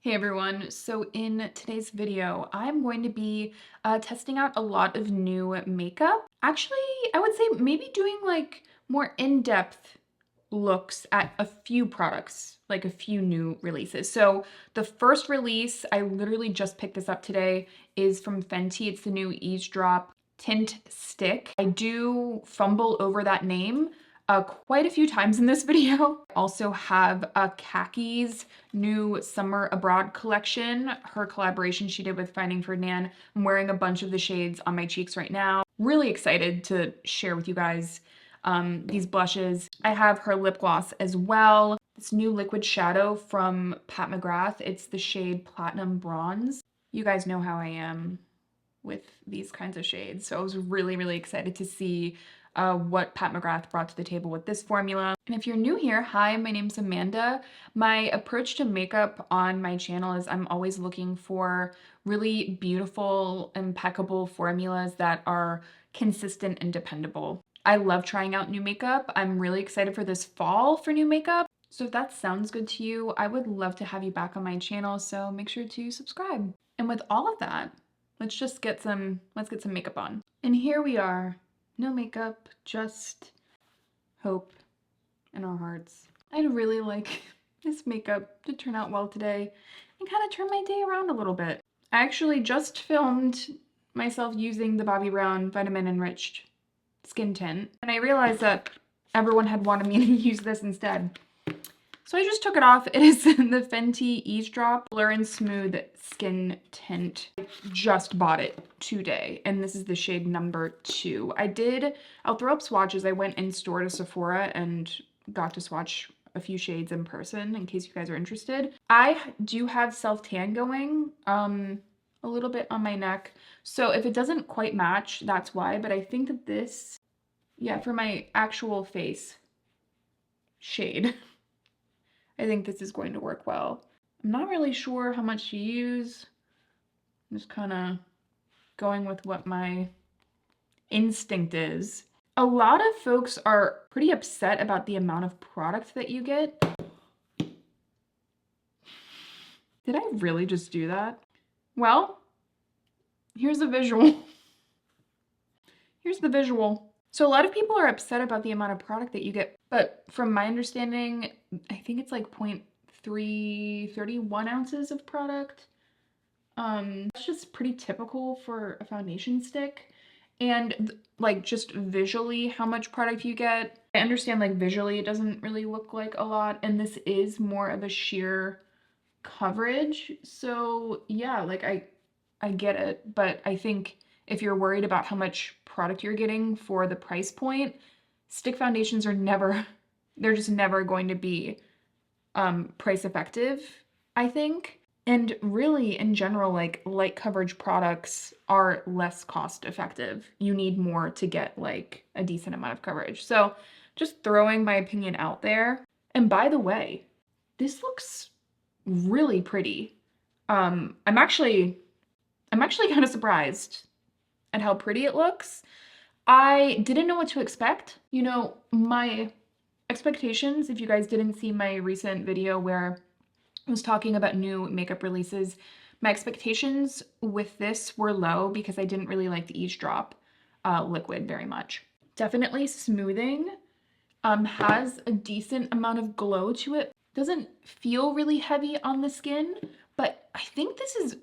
Hey everyone, so in today's video, I'm going to be testing out a lot of new makeup. Actually, I would say maybe doing like more in-depth looks at a few products, like a few new releases. So the first release, I literally just picked this up today, is from Fenty. It's the new Eavesdrop Tint Stick. I do fumble over that name quite a few times in this video. I also have a Khakis new Summer Abroad collection, her collaboration she did with Finding Ferdinand. I'm wearing a bunch of the shades on my cheeks right now. Really excited to share with you guys these blushes. I have her lip gloss as well. This new liquid shadow from Pat McGrath. It's the shade Platinum Bronze. You guys know how I am with these kinds of shades, so I was really excited to see what Pat McGrath brought to the table with this formula. And if you're new here, hi, my name's Amanda. My approach to makeup on my channel is I'm always looking for really beautiful, impeccable formulas that are consistent and dependable. I love trying out new makeup. I'm really excited for this fall for new makeup. So if that sounds good to you, I would love to have you back on my channel, so make sure to subscribe. And with all of that, let's get some makeup on. And here we are. No makeup, just hope in our hearts. I'd really like this makeup to turn out well today and kind of turn my day around a little bit. I actually just filmed myself using the Bobbi Brown Vitamin Enriched Skin Tint, and I realized that everyone had wanted me to use this instead. So I just took it off. It is the Fenty Eavesdrop Blur and Smooth Skin Tint. I just bought it today, and this is the shade number 2. I'll throw up swatches. I went in store to Sephora and got to swatch a few shades in person in case you guys are interested. I do have self-tan going, a little bit on my neck. So if it doesn't quite match, that's why, but I think that this, yeah, for my actual face shade, I think this is going to work well. I'm not really sure how much to use. I'm just kind of going with what my instinct is. A lot of folks are pretty upset about the amount of product that you get. Did I really just do that? Well, here's a visual. Here's the visual. So a lot of people are upset about the amount of product that you get, but from my understanding, I think it's like 0.331 ounces of product. That's just pretty typical for a foundation stick. And like just visually how much product you get, I understand like visually it doesn't really look like a lot, and this is more of a sheer coverage. So yeah, like I get it, but I think if you're worried about how much product you're getting for the price point, stick foundations are never, they're just never going to be price effective, I think. And really, in general, like light coverage products are less cost effective. You need more to get like a decent amount of coverage. So just throwing my opinion out there. And by the way, this looks really pretty. I'm actually kind of surprised at how pretty it looks. I didn't know what to expect. You know, my expectations, if you guys didn't see my recent video where I was talking about new makeup releases, my expectations with this were low because I didn't really like the Eavesdrop liquid very much. Definitely smoothing, has a decent amount of glow to it. Doesn't feel really heavy on the skin, but I think this is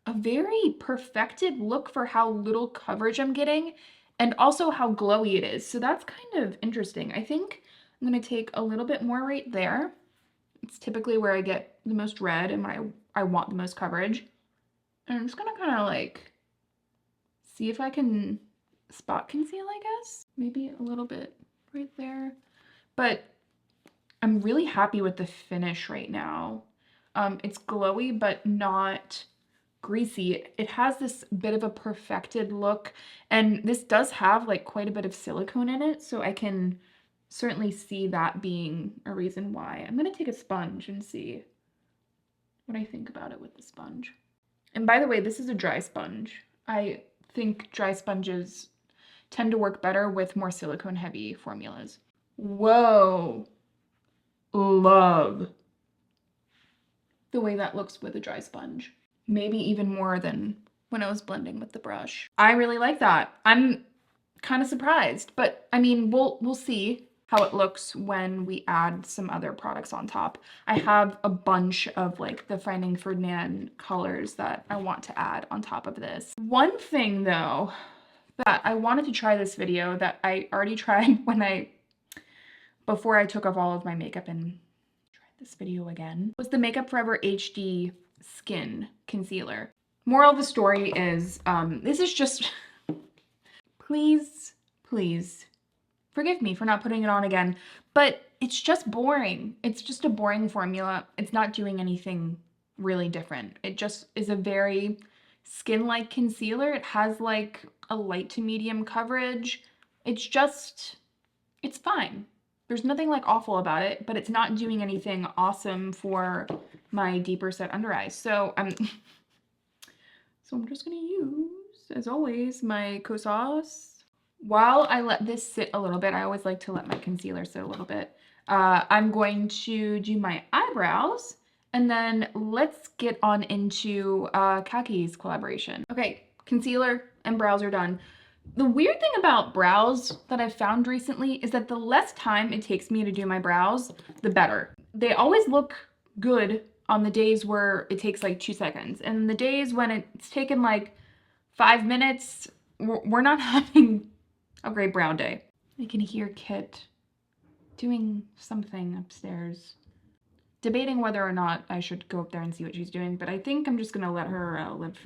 a very perfected look for how little coverage I'm getting and also how glowy it is. So that's kind of interesting. I think I'm going to take a little bit more right there. It's typically where I get the most red and when I want the most coverage. And I'm just going to kind of like see if I can spot conceal, I guess. Maybe a little bit right there. But I'm really happy with the finish right now. It's glowy, but not greasy. It has this bit of a perfected look, and this does have like quite a bit of silicone in it, so I can certainly see that being a reason why. I'm gonna take a sponge and see what I think about it with the sponge. And by the way, this is a dry sponge. I think dry sponges tend to work better with more silicone heavy formulas. Whoa. Love. the way that looks with a dry sponge. Maybe even more than when I was blending with the brush. I really like that. I'm kind of surprised, but I mean, we'll see how it looks when we add some other products on top. I have a bunch of like the Finding Ferdinand colors that I want to add on top of this. One thing though that I wanted to try this video that I already tried before I took off all of my makeup and tried this video again, was the Makeup Forever HD Skin Concealer. Moral of the story is, this is just, please forgive me for not putting it on again, but it's just boring. It's just a boring formula. It's not doing anything really different. It just is a very skin-like concealer. It has like a light to medium coverage. It's fine. There's nothing like awful about it, but it's not doing anything awesome for my deeper set under eyes. So I'm just gonna use, as always, my Kosas. While I let this sit a little bit, I always like to let my concealer sit a little bit. I'm going to do my eyebrows, and then let's get on into Kaki's collaboration. Okay, concealer and brows are done. The weird thing about brows that I've found recently is that the less time it takes me to do my brows, the better. They always look good on the days where it takes like 2 seconds. And the days when it's taken like 5 minutes, we're not having a great brow day. I can hear Kit doing something upstairs. Debating whether or not I should go up there and see what she's doing, but I think I'm just gonna let her live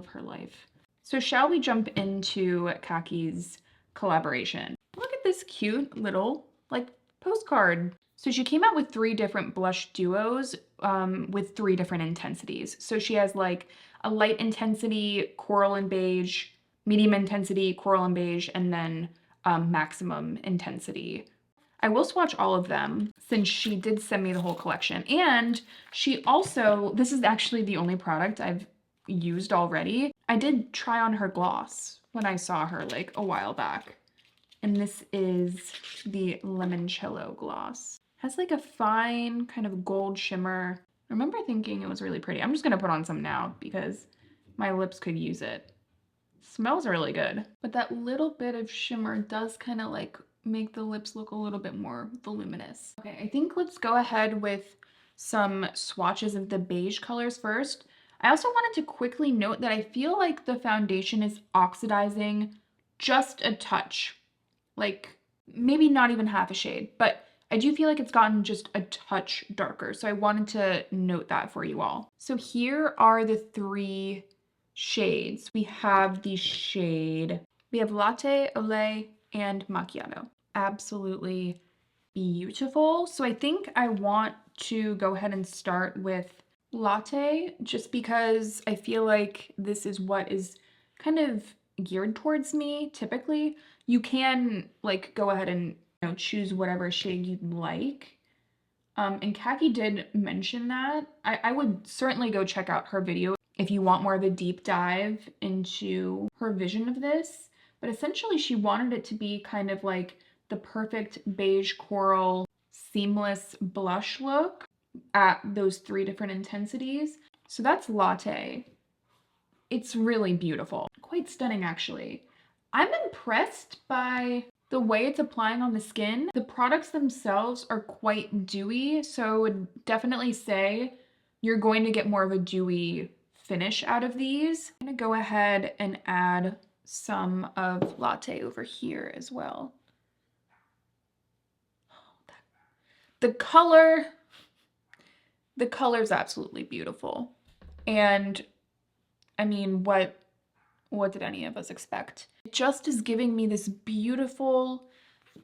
her life. So shall we jump into Kaki's collaboration? Look at this cute little like postcard. So she came out with 3 different blush duos with 3 different intensities. So she has like a light intensity, coral and beige, medium intensity, coral and beige, and then maximum intensity. I will swatch all of them since she did send me the whole collection. And she also, this is actually the only product I've used already. I did try on her gloss when I saw her like a while back. And this is the Limoncello gloss. Has like a fine kind of gold shimmer. I remember thinking it was really pretty. I'm just gonna put on some now because my lips could use it. Smells really good. But that little bit of shimmer does kind of like make the lips look a little bit more voluminous. Okay, I think let's go ahead with some swatches of the beige colors first. I also wanted to quickly note that I feel like the foundation is oxidizing just a touch. Like maybe not even half a shade, but I do feel like it's gotten just a touch darker. So I wanted to note that for you all. So here are the 3 shades. We have latte, olé, and macchiato. Absolutely beautiful. So I think I want to go ahead and start with latte just because I feel like this is what is kind of geared towards me typically. You can like go ahead and choose whatever shade you'd like. And Kaki did mention that. I would certainly go check out her video if you want more of a deep dive into her vision of this. But essentially she wanted it to be kind of like the perfect beige coral seamless blush look at those 3 different intensities. So that's latte. It's really beautiful. Quite stunning actually. I'm impressed by the way it's applying on the skin. The products themselves are quite dewy, so I would definitely say you're going to get more of a dewy finish out of these. I'm gonna go ahead and add some of latte over here as well. The color's absolutely beautiful. And I mean, what did any of us expect? It just is giving me this beautiful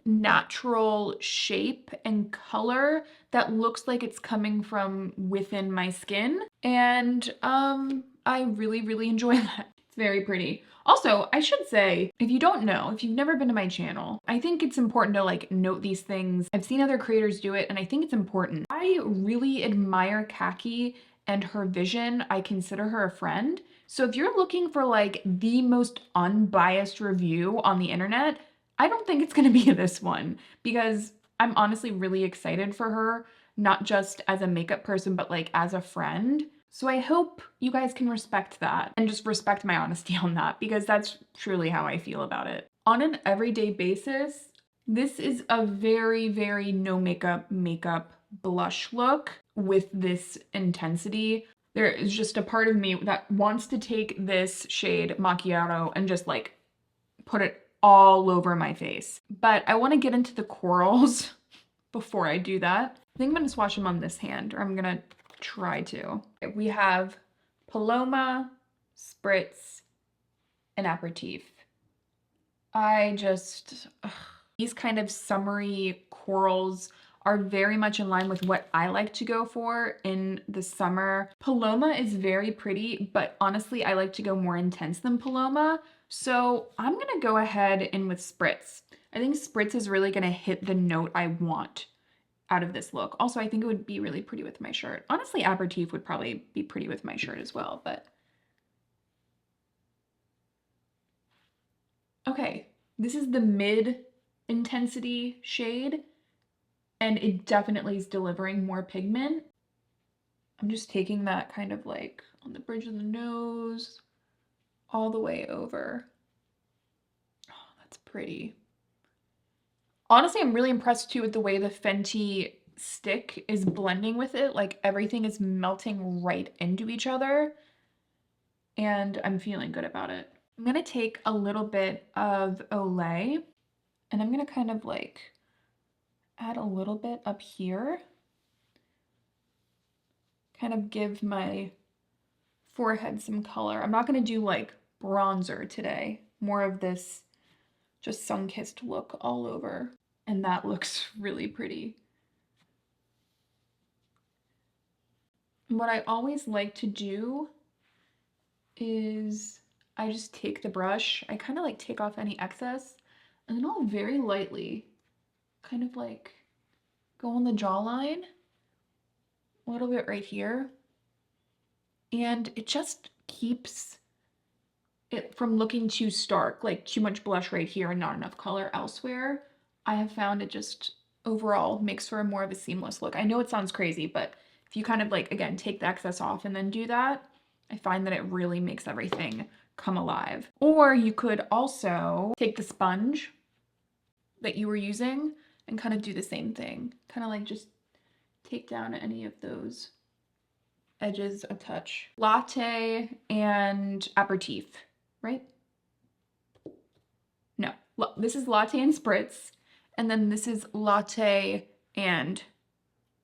natural shape and color that looks like it's coming from within my skin. And I really enjoy that. It's very pretty. Also, I should say, if you don't know, if you've never been to my channel, I think it's important to like note these things. I've seen other creators do it and I think it's important. I really admire Kaki and her vision. I consider her a friend. So if you're looking for like the most unbiased review on the internet, I don't think it's gonna be this one because I'm honestly really excited for her not just as a makeup person, but like as a friend. So I hope you guys can respect that and just respect my honesty on that, because that's truly how I feel about it. On an everyday basis, this is a very, very no makeup blush look with this intensity. There is just a part of me that wants to take this shade Macchiato and just like put it all over my face. But I want to get into the corals before I do that. I think I'm gonna swatch them on this hand, or I'm gonna try to. We have Paloma, Spritz, and Aperitif. These kind of summery corals are very much in line with what I like to go for in the summer. Paloma is very pretty, but honestly, I like to go more intense than Paloma. So I'm gonna go ahead in with Spritz. I think Spritz is really gonna hit the note I want out of this look. Also, I think it would be really pretty with my shirt. Honestly, Aperitif would probably be pretty with my shirt as well, but. Okay, this is the mid intensity shade, and it definitely is delivering more pigment. I'm just taking that kind of like on the bridge of the nose, all the way over. Oh, that's pretty. Honestly, I'm really impressed too with the way the Fenty stick is blending with it. Like everything is melting right into each other, and I'm feeling good about it. I'm gonna take a little bit of Olay, and I'm gonna kind of like add a little bit up here. Kind of give my forehead some color. I'm not gonna do like bronzer today. More of this just sun-kissed look all over. And that looks really pretty. And what I always like to do is I just take the brush, I kind of like take off any excess, and then I'll very lightly kind of like go on the jawline, a little bit right here, and it just keeps it from looking too stark, like too much blush right here and not enough color elsewhere. I have found it just overall makes for a more of a seamless look. I know it sounds crazy, but if you kind of like, again, take the excess off and then do that, I find that it really makes everything come alive. Or you could also take the sponge that you were using and kind of do the same thing. Kind of like just take down any of those edges a touch. Latte and aperitif, right? No, this is latte and spritz, and then this is latte and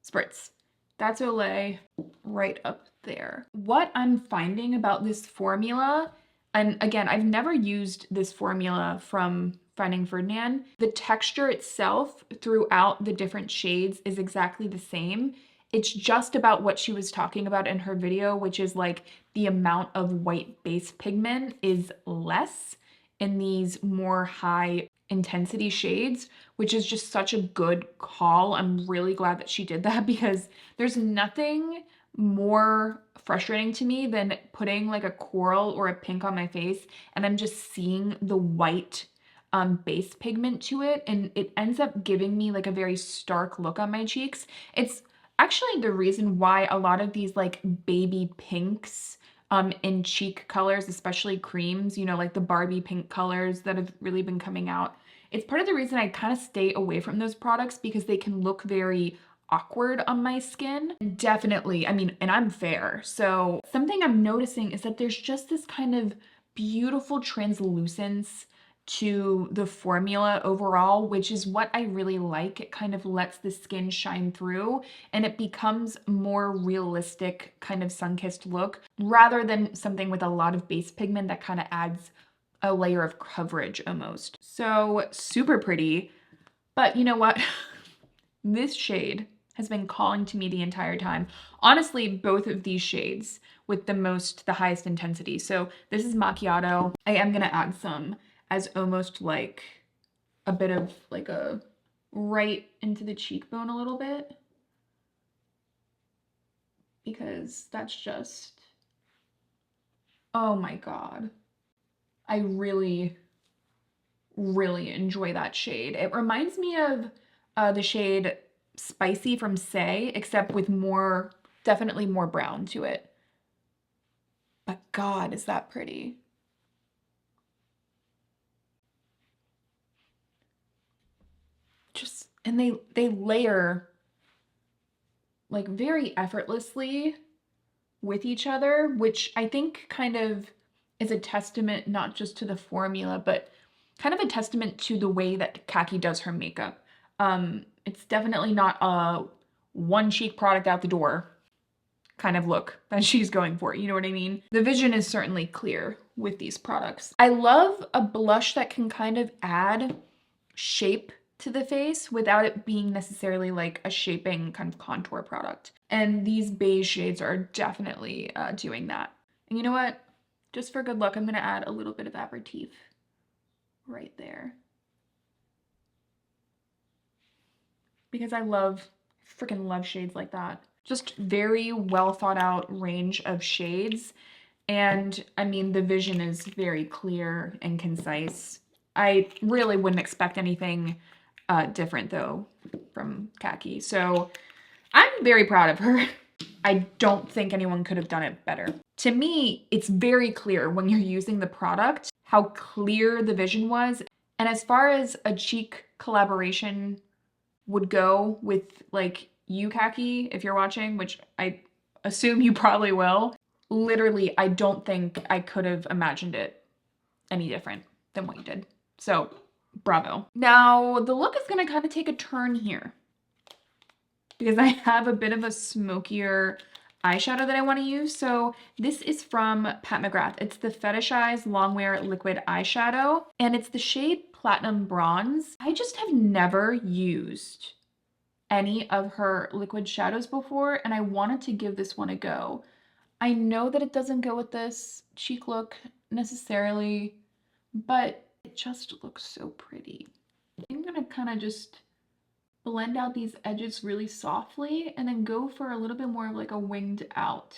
spritz. That's Olay right up there. What I'm finding about this formula, and again, I've never used this formula from Finding Ferdinand, the texture itself throughout the different shades is exactly the same. It's just about what she was talking about in her video, which is like the amount of white base pigment is less in these more high intensity shades, which is just such a good call. I'm really glad that she did that, because there's nothing more frustrating to me than putting like a coral or a pink on my face and I'm just seeing the white base pigment to it, and it ends up giving me like a very stark look on my cheeks. It's actually the reason why a lot of these like baby pinks in cheek colors, especially creams, you know, like the Barbie pink colors that have really been coming out. It's part of the reason I kind of stay away from those products, because they can look very awkward on my skin. Definitely, I mean, and I'm fair. So something I'm noticing is that there's just this kind of beautiful translucence to the formula overall, which is what I really like. It kind of lets the skin shine through and it becomes more realistic kind of sun-kissed look, rather than something with a lot of base pigment that kind of adds a layer of coverage almost. So super pretty, but you know what? This shade has been calling to me the entire time. Honestly, both of these shades with the highest intensity. So this is Macchiato. I am gonna add some as almost like a bit of like a right into the cheekbone a little bit, because that's just, oh my God. I really, really enjoy that shade. It reminds me of the shade Spicy from Say, except with more, definitely more brown to it. But God, is that pretty. Just, and they layer like very effortlessly with each other, which I think kind of is a testament not just to the formula, but kind of a testament to the way that Kaki does her makeup. It's definitely not a one cheek product out the door kind of look that she's going for. You know what I mean? The vision is certainly clear with these products. I love a blush that can kind of add shape to the face without it being necessarily like a shaping kind of contour product. And these beige shades are definitely doing that. And you know what? Just for good luck, I'm gonna add a little bit of aperitif right there. Because I freaking love shades like that. Just very well thought out range of shades. And I mean, the vision is very clear and concise. I really wouldn't expect anything different though from Kaki. So I'm very proud of her. I don't think anyone could have done it better. To me, it's very clear when you're using the product how clear the vision was. And as far as a cheek collaboration would go with like you, Kaki, if you're watching, which I assume you probably will, literally, I don't think I could have imagined it any different than what you did. So bravo. Now the look is gonna kind of take a turn here because I have a bit of a smokier eyeshadow that I want to use. So this is from Pat McGrath. It's the Fetishize Longwear Liquid Eyeshadow, and it's the shade Platinum Bronze. I just have never used any of her liquid shadows before, and I wanted to give this one a go. I know that it doesn't go with this cheek look necessarily, but it just looks so pretty. I'm gonna kind of just blend out these edges really softly and then go for a little bit more of like a winged out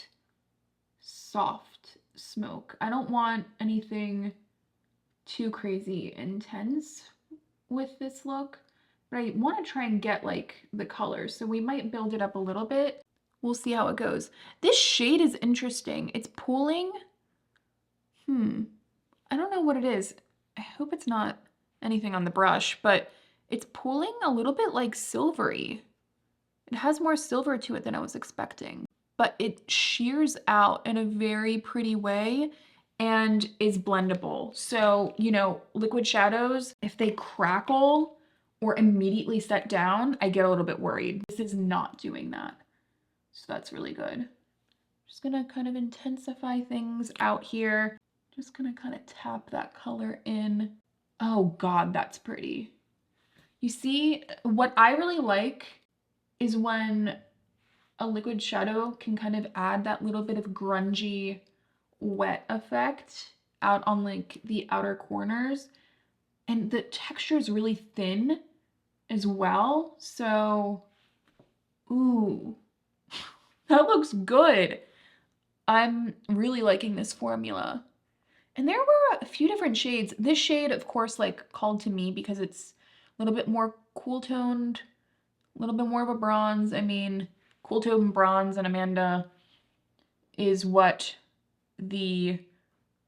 soft smoke. I don't want anything too crazy intense with this look, but I want to try and get like the colors. So we might build it up a little bit. We'll see how it goes. This shade is interesting. It's pooling. I don't know what it is. I hope it's not anything on the brush, but it's pooling a little bit like silvery. It has more silver to it than I was expecting, but it shears out in a very pretty way and is blendable. So, you know, liquid shadows, if they crackle or immediately set down, I get a little bit worried. This is not doing that. So that's really good. Just gonna kind of intensify things out here. Just gonna kind of tap that color in. Oh God, that's pretty. You see, what I really like is when a liquid shadow can kind of add that little bit of grungy wet effect out on like the outer corners. And the texture is really thin as well. So, ooh, that looks good. I'm really liking this formula. And there were a few different shades. This shade, of course, like called to me because it's a little bit more cool toned, a little bit more of a bronze. I mean, cool tone bronze and Amanda is what the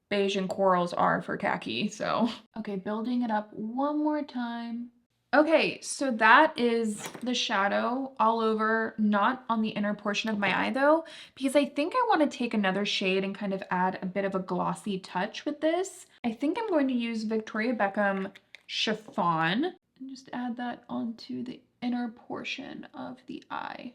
beige and corals are for Kaki. So, okay, building it up one more time. Okay, so that is the shadow all over, not on the inner portion of my eye though, because I think I want to take another shade and kind of add a bit of a glossy touch with this. I think I'm going to use Victoria Beckham Chiffon and just add that onto the inner portion of the eye.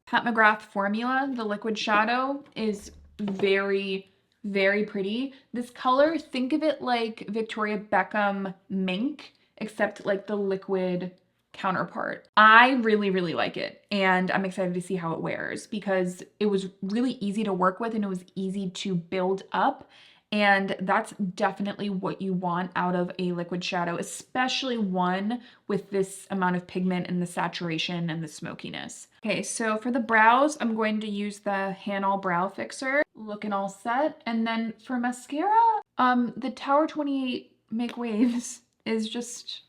Pat McGrath formula, the liquid shadow, is very pretty. This color, think of it like Victoria Beckham Mink, except like the liquid counterpart. I really like it, and I'm excited to see how it wears because it was really easy to work with and it was easy to build up. And that's definitely what you want out of a liquid shadow, especially one with this amount of pigment and the saturation and the smokiness. Okay, so for the brows, I'm going to use the Hanol Brow Fixer, looking all set. And then for mascara, the Tower 28 Make Waves is just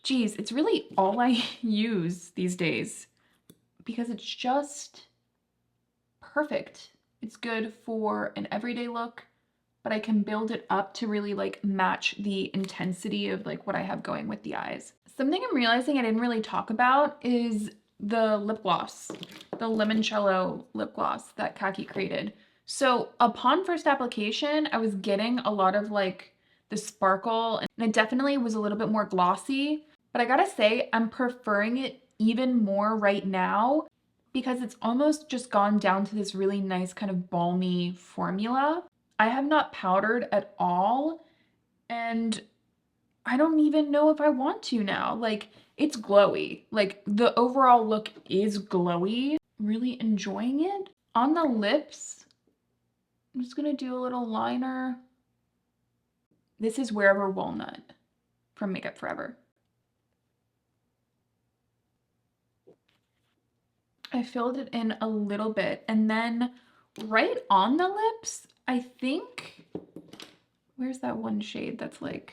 Geez, it's really all I use these days because it's just perfect. It's good for an everyday look, but I can build it up to really like match the intensity of like what I have going with the eyes. Something I'm realizing I didn't really talk about is the lip gloss, the limoncello lip gloss that Kaki created. So upon first application, I was getting a lot of like the sparkle and it definitely was a little bit more glossy, but I gotta say I'm preferring it even more right now because it's almost just gone down to this really nice kind of balmy formula. I have not powdered at all, and I don't even know if I want to now. Like, it's glowy. Like, the overall look is glowy. Really enjoying it. On the lips, I'm just gonna do a little liner. This is Wherever Walnut from Makeup Forever. I filled it in a little bit, and then right on the lips, I think, where's that one shade that's like,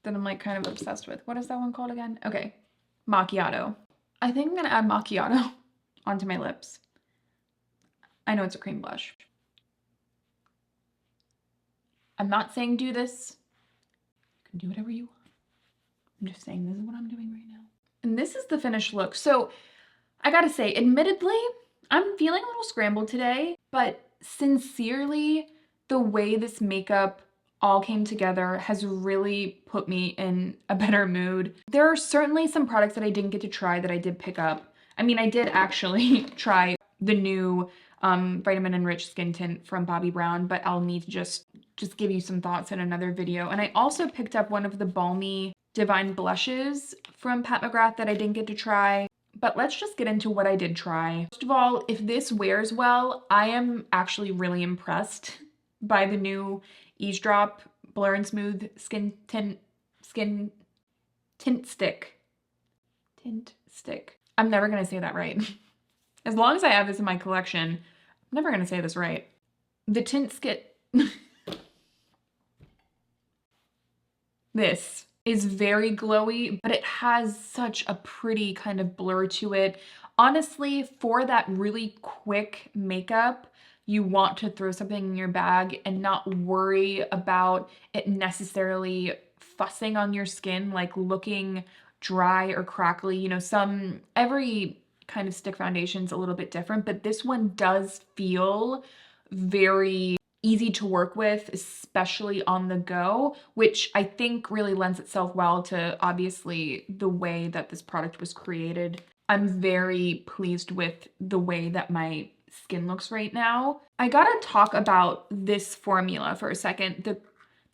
that I'm like kind of obsessed with? What is that one called again? Okay, Macchiato. I think I'm gonna add Macchiato onto my lips. I know it's a cream blush. I'm not saying do this. You can do whatever you want. I'm just saying this is what I'm doing right now. And this is the finished look. So I gotta say, admittedly, I'm feeling a little scrambled today, but sincerely, the way this makeup all came together has really put me in a better mood. There are certainly some products that I didn't get to try that I did pick up. I mean, I did actually try the new vitamin enriched skin tint from Bobbi Brown, but I'll need to just give you some thoughts in another video. And I also picked up one of the balmy Divine blushes from Pat McGrath that I didn't get to try. But let's just get into what I did try. First of all, if this wears well, I am actually really impressed by the new Eavesdrop Blur and Smooth Skin Tint Stick. Tint Stick. I'm never gonna say that right. As long as I have this in my collection, I'm never gonna say this right. The Tint Skit. This is very glowy, but it has such a pretty kind of blur to it. Honestly, for that really quick makeup, you want to throw something in your bag and not worry about it necessarily fussing on your skin, like looking dry or crackly. You know, every kind of stick foundation is a little bit different, but this one does feel very easy to work with, especially on the go, which I think really lends itself well to obviously the way that this product was created. I'm very pleased with the way that my skin looks right now. I gotta talk about this formula for a second.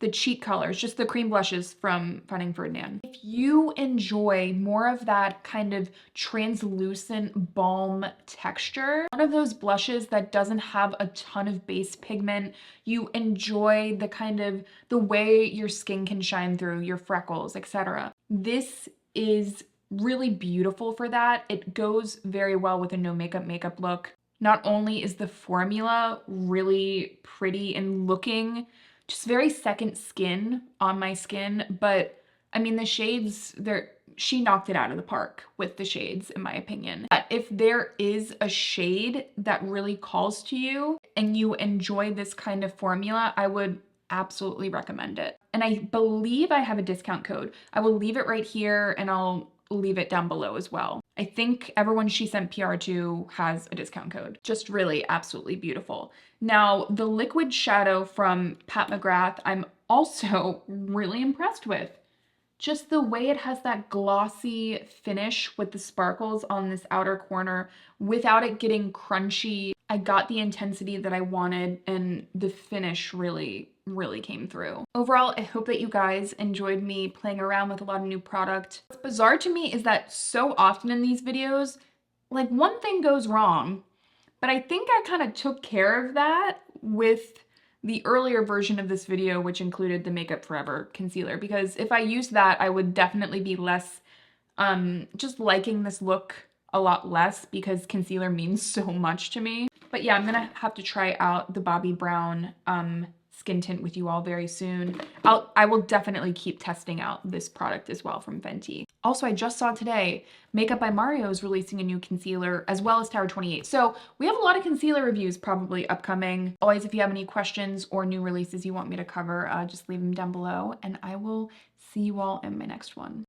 The cheek colors, just the cream blushes from Finding Ferdinand. If you enjoy more of that kind of translucent balm texture, one of those blushes that doesn't have a ton of base pigment, you enjoy the kind of the way your skin can shine through, your freckles, etc. This is really beautiful for that. It goes very well with a no makeup look. Not only is the formula really pretty and looking just very second skin on my skin, but I mean the shades, she knocked it out of the park with the shades in my opinion. But if there is a shade that really calls to you and you enjoy this kind of formula, I would absolutely recommend it. And I believe I have a discount code. I will leave it right here and I'll leave it down below as well. I think everyone she sent PR to has a discount code. Just really absolutely beautiful. Now, the liquid shadow from Pat McGrath, I'm also really impressed with. Just the way it has that glossy finish with the sparkles on this outer corner without it getting crunchy. I got the intensity that I wanted and the finish really came through. Overall, I hope that you guys enjoyed me playing around with a lot of new product. What's bizarre to me is that so often in these videos, like one thing goes wrong, but I think I kind of took care of that with the earlier version of this video, which included the Makeup Forever concealer, because if I used that, I would definitely be less, just liking this look a lot less because concealer means so much to me. But yeah, I'm gonna have to try out the Bobbi Brown skin tint with you all very soon. I will definitely keep testing out this product as well from Fenty. Also, I just saw today, Makeup by Mario is releasing a new concealer, as well as Tower 28. So we have a lot of concealer reviews probably upcoming. Always, if you have any questions or new releases you want me to cover, just leave them down below, and I will see you all in my next one.